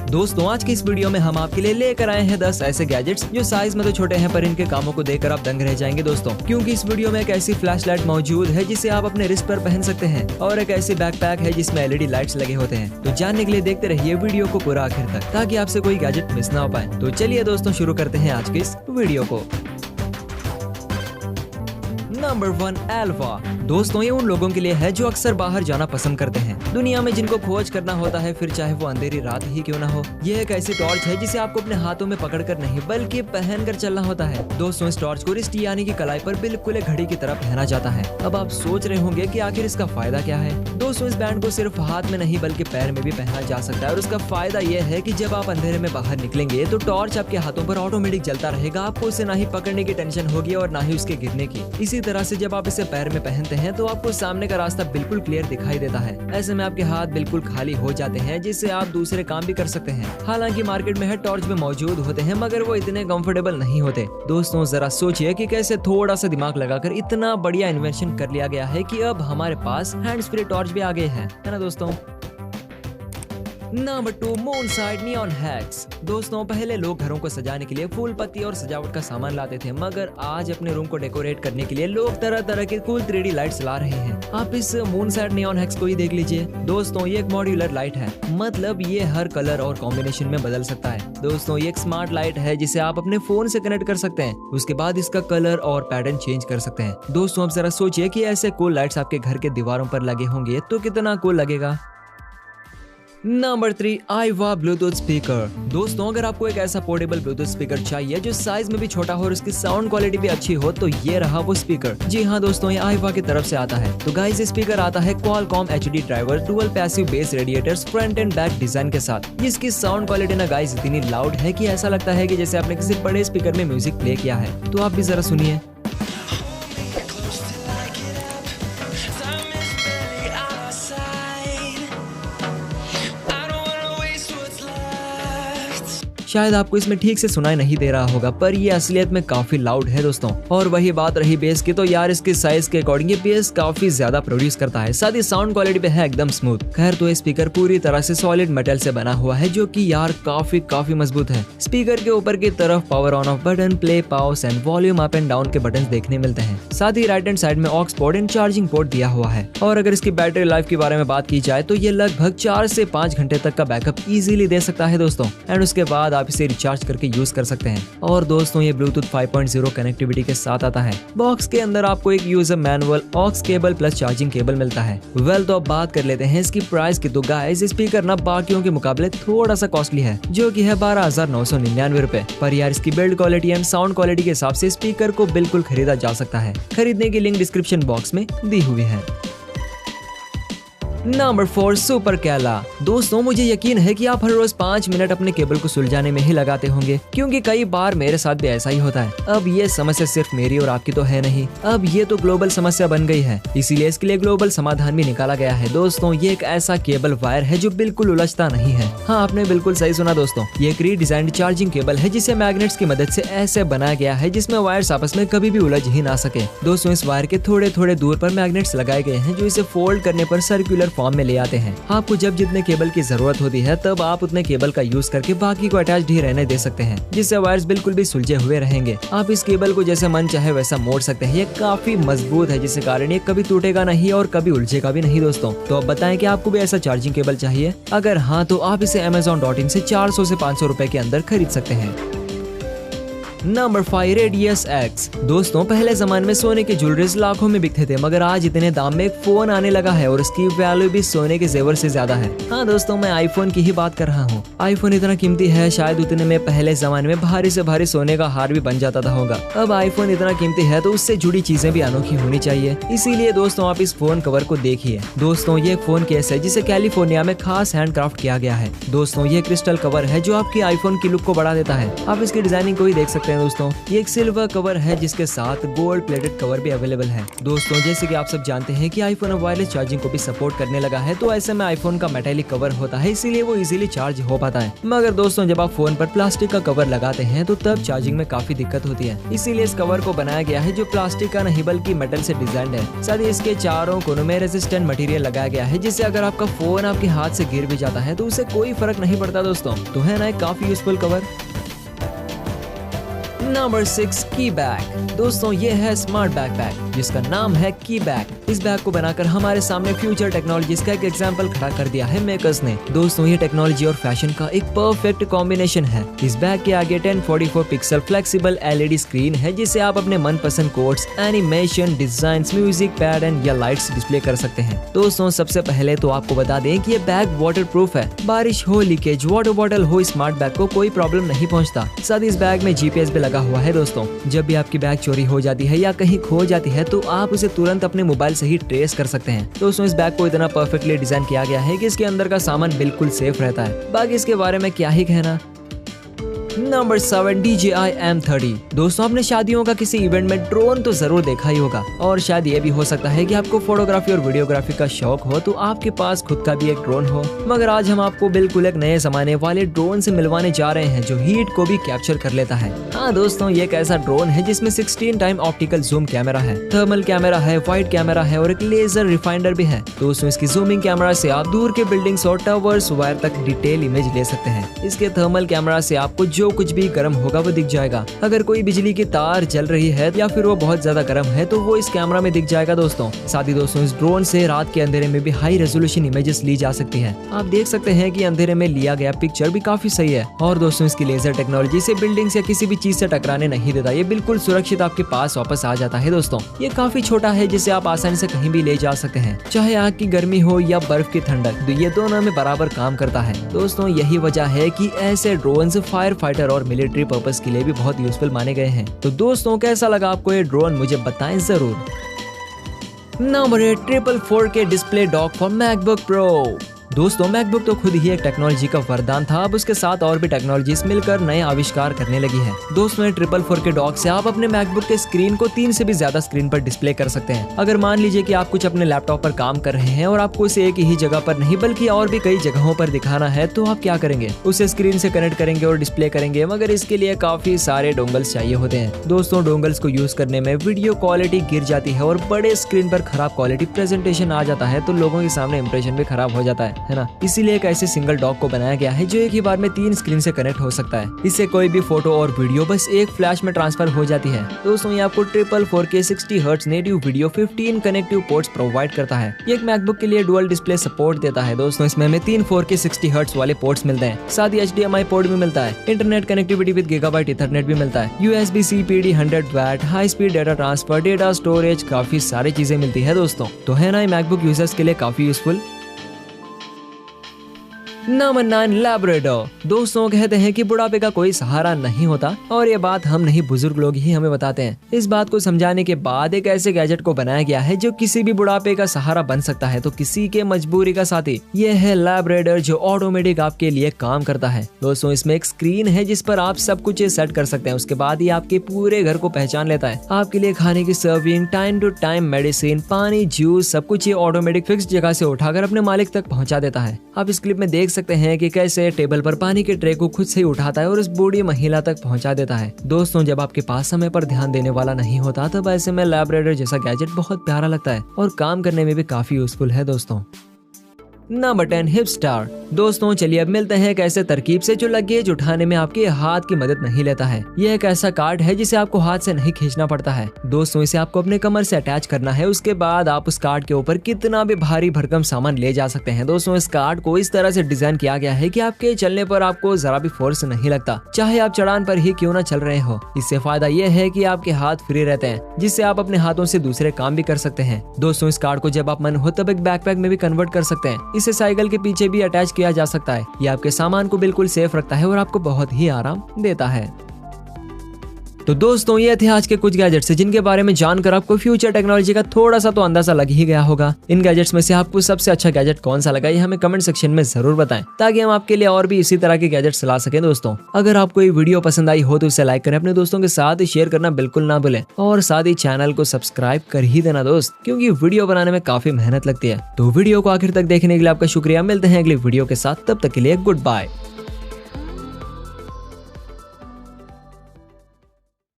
दोस्तों आज की इस वीडियो में हम आपके लिए लेकर आए हैं 10 ऐसे गैजेट्स जो साइज में तो छोटे हैं पर इनके कामों को देखकर आप दंग रह जाएंगे दोस्तों, क्योंकि इस वीडियो में एक ऐसी फ्लैश लाइट मौजूद है जिसे आप अपने रिस्ट पर पहन सकते हैं और एक ऐसी बैकपैक है जिसमें एलईडी लाइट्स लगे होते हैं। तो जानने के लिए देखते रहिए वीडियो को पूरा आखिर तक ताकि आपसे कोई गैजेट मिस ना हो पाए। तो चलिए दोस्तों शुरू करते हैं आज के इस वीडियो को। नंबर 1 एल्वा। दोस्तों ये उन लोगों के लिए है जो अक्सर बाहर जाना पसंद करते हैं, दुनिया में जिनको खोज करना होता है, फिर चाहे वो अंधेरी रात ही क्यों ना हो। ये एक ऐसी टॉर्च है जिसे आपको अपने हाथों में पकड़कर नहीं बल्कि पहनकर चलना होता है। दोस्तों इस टॉर्च को रिस्ट यानी कि कलाई पर बिल्कुल एक घड़ी की तरह पहना जाता है। अब आप सोच रहे होंगे कि आखिर इसका फायदा क्या है। दोस्तों इस बैंड को सिर्फ हाथ में नहीं बल्कि पैर में भी पहना जा सकता है और उसका फायदा यह है कि जब आप अंधेरे में बाहर निकलेंगे तो टॉर्च आपके हाथों पर ऑटोमेटिक जलता रहेगा। आपको उसे ना ही पकड़ने की टेंशन होगी और ना ही उसके गिरने की। इसी तरह से जब आप इसे पैर में पहनते हैं तो आपको सामने का रास्ता बिल्कुल क्लियर दिखाई देता है। ऐसे में आपके हाथ बिल्कुल खाली हो जाते हैं जिससे आप दूसरे काम भी कर सकते हैं। हालांकि मार्केट में है टॉर्च भी मौजूद होते हैं मगर वो इतने कंफर्टेबल नहीं होते। दोस्तों जरा सोचिए कि कैसे थोड़ा सा दिमाग लगाकर इतना बढ़िया इन्वेंशन कर लिया गया है कि अब हमारे पास हैंड्स फ्री टॉर्च भी आ गए हैं, है ना दोस्तों। Number 2 moon side neon hacks. दोस्तों पहले लोग घरों को सजाने के लिए फूल पत्ती और सजावट का सामान लाते थे, मगर आज अपने रूम को डेकोरेट करने के लिए लोग तरह तरह के कूल 3D लाइट्स ला रहे हैं। आप इस मून साइड नियॉन हैक्स को ही देख लीजिए। दोस्तों ये एक मॉड्यूलर लाइट है, मतलब ये हर कलर और कॉम्बिनेशन में बदल सकता है। दोस्तों ये एक स्मार्ट लाइट है जिसे आप अपने फोन से कनेक्ट कर सकते हैं, उसके बाद इसका कलर और पैटर्न चेंज कर सकते हैं। दोस्तों अब जरा सोचिए कि ऐसे कूल लाइट्स आपके घर के दीवारों पर लगे होंगे तो कितना कूल लगेगा। Number 3 Aiwa Bluetooth speaker. दोस्तों अगर आपको एक ऐसा पोर्टेबल ब्लूटूथ स्पीकर चाहिए जो साइज में भी छोटा हो और उसकी साउंड क्वालिटी भी अच्छी हो तो ये रहा वो स्पीकर। जी हाँ दोस्तों ये आईवा की तरफ से आता है। तो गाइस ये स्पीकर आता है Qualcomm HD driver dual passive base radiators front end back design के साथ। इसकी साउंड क्वालिटी ना गाइस इतनी लाउड है कि ऐसा लगता है कि जैसे आपने किसी बड़े स्पीकर में म्यूजिक प्ले किया है। तो आप भी जरा सुनिए। शायद आपको इसमें ठीक से सुनाई नहीं दे रहा होगा पर ये असलियत में काफी लाउड है दोस्तों। और वही बात रही बेस की, तो यार इसके साइज के अकॉर्डिंग ये बेस काफी ज्यादा प्रोड्यूस करता है, साथ ही साउंड क्वालिटी पे है एकदम स्मूथ। खैर तो ये स्पीकर पूरी तरह से सॉलिड मेटल से बना हुआ है जो कि यार काफी मजबूत है। स्पीकर के ऊपर की तरफ power on off button, play, pause and volume up and down के बटन देखने मिलते हैं। साथ ही राइट हैंड साइड में aux port and charging port दिया हुआ है। और अगर इसकी बैटरी लाइफ के बारे में बात की जाए तो ये लगभग 4 से 5 घंटे तक का बैकअप इजीली दे सकता है दोस्तों। एंड उसके बाद आप इसे रिचार्ज करके यूज कर सकते हैं। और दोस्तों ये ब्लूटूथ 5.0 कनेक्टिविटी के साथ आता है। बॉक्स के अंदर आपको एक user manual, aux cable plus charging cable मिलता है। वेल तो अब बात कर लेते हैं इसकी प्राइस की। तो गाइस स्पीकर ना बाकियों के मुकाबले थोड़ा सा कॉस्टली है जो कि है 12,999 रुपए। पर यार इसकी build quality and sound quality के हिसाब से स्पीकर को बिल्कुल खरीदा जा सकता है। खरीदने की लिंक डिस्क्रिप्शन बॉक्स में दी हुई है। नंबर 4 सुपर कैला। दोस्तों मुझे यकीन है कि आप हर रोज 5 मिनट अपने केबल को सुलझाने में ही लगाते होंगे, क्योंकि कई बार मेरे साथ भी ऐसा ही होता है। अब ये समस्या सिर्फ मेरी और आपकी तो है नहीं, अब ये तो ग्लोबल समस्या बन गई है, इसीलिए इसके लिए ग्लोबल समाधान भी निकाला गया है। दोस्तों ये एक ऐसा केबल वायर है जो बिल्कुल उलझता नहीं है। हाँ आपने बिल्कुल सही सुना दोस्तों, ये एक रीडिजाइंड चार्जिंग केबल है जिसे मैग्नेट्स की मदद से ऐसे बनाया गया है जिसमें वायर्स आपस में कभी भी उलझ ही ना सके। दोस्तों इस वायर के थोड़े थोड़े दूर पर मैग्नेट्स लगाए गए हैं जो इसे फोल्ड करने पर सर्कुलर फॉर्म में ले आते हैं। आपको जब जितने केबल की जरूरत होती है तब आप उतने केबल का यूज करके बाकी को अटैच्ड ही रहने दे सकते हैं, जिससे वायर्स बिल्कुल भी सुलझे हुए रहेंगे। आप इस केबल को जैसे मन चाहे वैसा मोड़ सकते हैं। ये काफी मजबूत है जिसके कारण ये कभी टूटेगा नहीं और कभी उलझेगा भी नहीं दोस्तों। तो अब बताएं कि आपको भी ऐसा चार्जिंग केबल चाहिए? अगर हाँ तो आप इसे Amazon.in से 400 से 500 रुपए के अंदर खरीद सकते हैं। Number 5 radius x. दोस्तों पहले जमाने में सोने के ज्वेलरीज लाखों में बिकते थे, मगर आज इतने दाम में एक फोन आने लगा है और उसकी वैल्यू भी सोने के जेवर से ज्यादा है। हाँ दोस्तों मैं आईफोन की ही बात कर रहा हूँ। आईफोन इतना कीमती है, शायद उतने में पहले जमाने में भारी से भारी सोने का हार भी बन जाता था होगा। अब आईफोन इतना कीमती है तो उससे जुड़ी चीजें भी अनोखी होनी चाहिए, इसीलिए दोस्तों आप इस फोन कवर को देखिए। दोस्तों ये फोन केस है जिसे कैलिफोर्निया में खास हैंडक्राफ्ट किया गया है। दोस्तों ये क्रिस्टल कवर है जो आपकी आईफोन की लुक को बढ़ा देता है। आप इसकी डिजाइनिंग को ही देख सकते हैं हैं दोस्तों। ये एक सिल्वर कवर है जिसके साथ गोल्ड प्लेटेड कवर भी अवेलेबल है। दोस्तों जैसे कि आप सब जानते हैं कि आईफोन अब वायरलेस चार्जिंग को भी सपोर्ट करने लगा है, तो ऐसे में आईफोन का मेटालिक कवर होता है, इसीलिए वो इजीली चार्ज हो पाता है। मगर दोस्तों जब आप फोन पर प्लास्टिक का कवर लगाते हैं तो तब चार्जिंग में काफी दिक्कत होती है। इसीलिए इस कवर को बनाया गया है जो प्लास्टिक का नहीं बल्कि मेटल से डिजाइंड है। साथ ही इसके चारों कोनों में रेजिस्टेंट मटेरियल लगाया गया है, जिससे अगर आपका फोन आपके हाथ से गिर भी जाता है तो उसे कोई फर्क नहीं पड़ता दोस्तों। तो है ना एक काफी यूजफुल कवर। नंबर 6 की बैग। दोस्तों ये है स्मार्ट बैकपैक जिसका नाम है की बैग। इस बैग को बनाकर हमारे सामने फ्यूचर टेक्नोलॉजीज का एक एग्जांपल खड़ा कर दिया है मेकर्स ने। दोस्तों ये टेक्नोलॉजी और फैशन का एक परफेक्ट कॉम्बिनेशन है। इस बैग के आगे 1044 पिक्सल फ्लेक्सिबल LED स्क्रीन है, जिससे आप अपने मनपसंद codes, animation, design, music, pattern या लाइट्स डिस्प्ले कर सकते हैं। दोस्तों सबसे पहले तो आपको बता दें कि ये बैग वाटर प्रूफ है। बारिश हो, लीकेज, वाटर बॉटल हो, स्मार्ट बैग को कोई प्रॉब्लम नहीं पहुँचता। साथ ही इस बैग में GPS भी लगा हुआ है दोस्तों। जब भी आपकी बैग चोरी हो जाती है या कहीं खो जाती है तो आप उसे तुरंत अपने मोबाइल से ही ट्रेस कर सकते हैं। दोस्तों इस बैग को इतना परफेक्टली डिजाइन किया गया है कि इसके अंदर का सामान बिल्कुल सेफ रहता है। बाकी इसके बारे में क्या ही कहना। Number 7 DJI M30। दोस्तों आपने शादियों का किसी इवेंट में ड्रोन तो जरूर देखा ही होगा, और शायद ये भी हो सकता है कि आपको फोटोग्राफी और वीडियोग्राफी का शौक हो तो आपके पास खुद का भी एक ड्रोन हो। मगर आज हम आपको बिल्कुल एक नए जमाने वाले ड्रोन से मिलवाने जा रहे हैं जो हीट को भी कैप्चर कर लेता है। हाँ दोस्तों ये एक ऐसा ड्रोन है जिसमें 16 टाइम ऑप्टिकल जूम कैमरा है, थर्मल कैमरा है, वाइड कैमरा है और एक लेजर रिफाइंडर भी है। दोस्तों इसकी जूमिंग कैमरा से आप दूर के बिल्डिंग्स और टावर्स, वायर तक डिटेल इमेज ले सकते हैं। इसके थर्मल कैमरा से आपको जो कुछ भी गर्म होगा वो दिख जाएगा। अगर कोई बिजली की तार जल रही है या फिर वो बहुत ज्यादा गर्म है तो वो इस कैमरा में दिख जाएगा दोस्तों। साथ ही दोस्तों इस ड्रोन से रात के अंधेरे में भी हाई रेजोल्यूशन इमेजेस ली जा सकती है। आप देख सकते हैं कि अंधेरे में लिया गया पिक्चर भी काफी सही है। और दोस्तों इसकी लेजर टेक्नोलॉजी से बिल्डिंग्स या किसी भी चीज से टकराने नहीं देता, ये बिल्कुल सुरक्षित आपके पास वापस आ जाता है दोस्तों। ये काफी छोटा है जिसे आप आसानी से कहीं भी ले जा सकते हैं, चाहे आग की गर्मी हो या बर्फ की ठंडक, ये दोनों में बराबर काम करता है। दोस्तों यही वजह है कि ऐसे ड्रोन फायर फाइटर और मिलिट्री पर्पस के लिए भी बहुत यूजफुल माने गए हैं। तो दोस्तों कैसा लगा आपको ये ड्रोन, मुझे बताएं जरूर। Number 8 triple 4K display dock for MacBook Pro. दोस्तों मैकबुक तो खुद ही एक टेक्नोलॉजी का वरदान था, अब उसके साथ और भी टेक्नोलॉजीज मिलकर नए आविष्कार करने लगी है। दोस्तों ट्रिपल 4K डॉक से आप अपने मैकबुक के स्क्रीन को 3 से भी ज्यादा स्क्रीन पर डिस्प्ले कर सकते हैं। अगर मान लीजिए कि आप कुछ अपने लैपटॉप पर काम कर रहे हैं और आपको इसे एक ही जगह पर नहीं बल्कि और भी कई जगहों पर दिखाना है तो आप क्या करेंगे, उसे स्क्रीन से कनेक्ट करेंगे और डिस्प्ले करेंगे। मगर इसके लिए काफी सारे डोंगल्स चाहिए होते हैं। दोस्तों डोंगल्स को यूज करने में वीडियो क्वालिटी गिर जाती है और बड़े स्क्रीन पर खराब क्वालिटी प्रेजेंटेशन आ जाता है, तो लोगों के सामने इंप्रेशन भी खराब हो जाता है ना। इसीलिए एक ऐसे सिंगल डॉक को बनाया गया है जो एक ही बार में 3 स्क्रीन से कनेक्ट हो सकता है। इससे कोई भी फोटो और वीडियो बस एक फ्लैश में ट्रांसफर हो जाती है। दोस्तों ये आपको triple 4K 60 hertz native video 15 connective ports provide करता है। ये एक मैकबुक के लिए डुअल डिस्प्ले सपोर्ट देता है। दोस्तों इसमें हमें 3 4K 60 हर्ट्ज वाले पोर्ट्स मिलते हैं, साथ ही HDMI पोर्ट भी मिलता है, internet connectivity with gigabyte ethernet भी मिलता है, USB-C PD 100 watt, high speed data transfer, data storage, काफी सारी चीजें मिलती है दोस्तों। तो है ना ये मैकबुक यूजर्स के लिए काफी यूजफुल। Number 9 Labrador. दोस्तों कहते हैं कि बुढ़ापे का कोई सहारा नहीं होता, और ये बात हम नहीं बुजुर्ग लोग ही हमें बताते हैं। इस बात को समझाने के बाद एक ऐसे गैजेट को बनाया गया है जो किसी भी बुढ़ापे का सहारा बन सकता है, तो किसी के मजबूरी का साथी। ये है लैब्राडोर जो ऑटोमेटिक आपके लिए काम करता है। दोस्तों इसमें एक स्क्रीन है जिस पर आप सब कुछ सेट कर सकते हैं, उसके बाद ये आपके पूरे घर को पहचान लेता है। आपके लिए खाने की serving, time to time medicine, पानी, जूस, सब कुछ ये ऑटोमेटिक फिक्स जगह से उठाकर अपने मालिक तक पहुंचा देता है। आप इस क्लिप में देख सकते हैं कि कैसे टेबल पर पानी के ट्रे को खुद से ही उठाता है और उस बूढ़ी महिला तक पहुंचा देता है। दोस्तों जब आपके पास समय पर ध्यान देने वाला नहीं होता तब ऐसे में लैब्राडोर जैसा गैजेट बहुत प्यारा लगता है और काम करने में भी काफी यूजफुल है दोस्तों। Number 10 hip star. दोस्तों चलिए अब मिलते हैं एक ऐसे तरकीब से जो लगेज उठाने में आपके हाथ की मदद नहीं लेता है। यह एक ऐसा कार्ड है जिसे आपको हाथ से नहीं खींचना पड़ता है। दोस्तों इसे आपको अपने कमर से अटैच करना है, उसके बाद आप उस कार्ड के ऊपर कितना भी भारी भरकम सामान ले जा सकते हैं। दोस्तों इस कार्ड को इस तरह से डिजाइन किया गया है कि आपके चलने पर आपको जरा भी फोर्स नहीं लगता, चाहे आप चढ़ान पर ही क्यों न चल रहे हो। इससे फायदा यह है कि आपके हाथ फ्री रहते हैं, जिससे आप अपने हाथों से दूसरे काम भी कर सकते हैं। दोस्तों इस कार्ड को जब आप मन हो तब एक बैकपैक में भी कन्वर्ट कर सकते हैं। इसे साइकिल के पीछे भी अटैच किया जा सकता है। यह आपके सामान को बिल्कुल सेफ रखता है और आपको बहुत ही आराम देता है। तो दोस्तों ये थे आज के कुछ गैजेट्स जिनके बारे में जानकर आपको फ्यूचर टेक्नोलॉजी का थोड़ा सा तो अंदाजा लग ही गया होगा। इन गैजेट्स में से आपको सबसे अच्छा गैजेट कौन सा लगा ये हमें कमेंट सेक्शन में जरूर बताएं, ताकि हम आपके लिए और भी इसी तरह के गैजेट्स ला सकें। दोस्तों अगर आपको ये वीडियो पसंद आई हो तो इसे लाइक करें, अपने दोस्तों के साथ शेयर करना बिल्कुल ना भूलें और साथ ही चैनल को सब्सक्राइब कर ही देना दोस्त, क्योंकि वीडियो बनाने में काफी मेहनत लगती है। तो वीडियो को आखिर तक देखने के लिए आपका शुक्रिया। मिलते हैं अगली वीडियो के साथ, तब तक के लिए गुड बाय।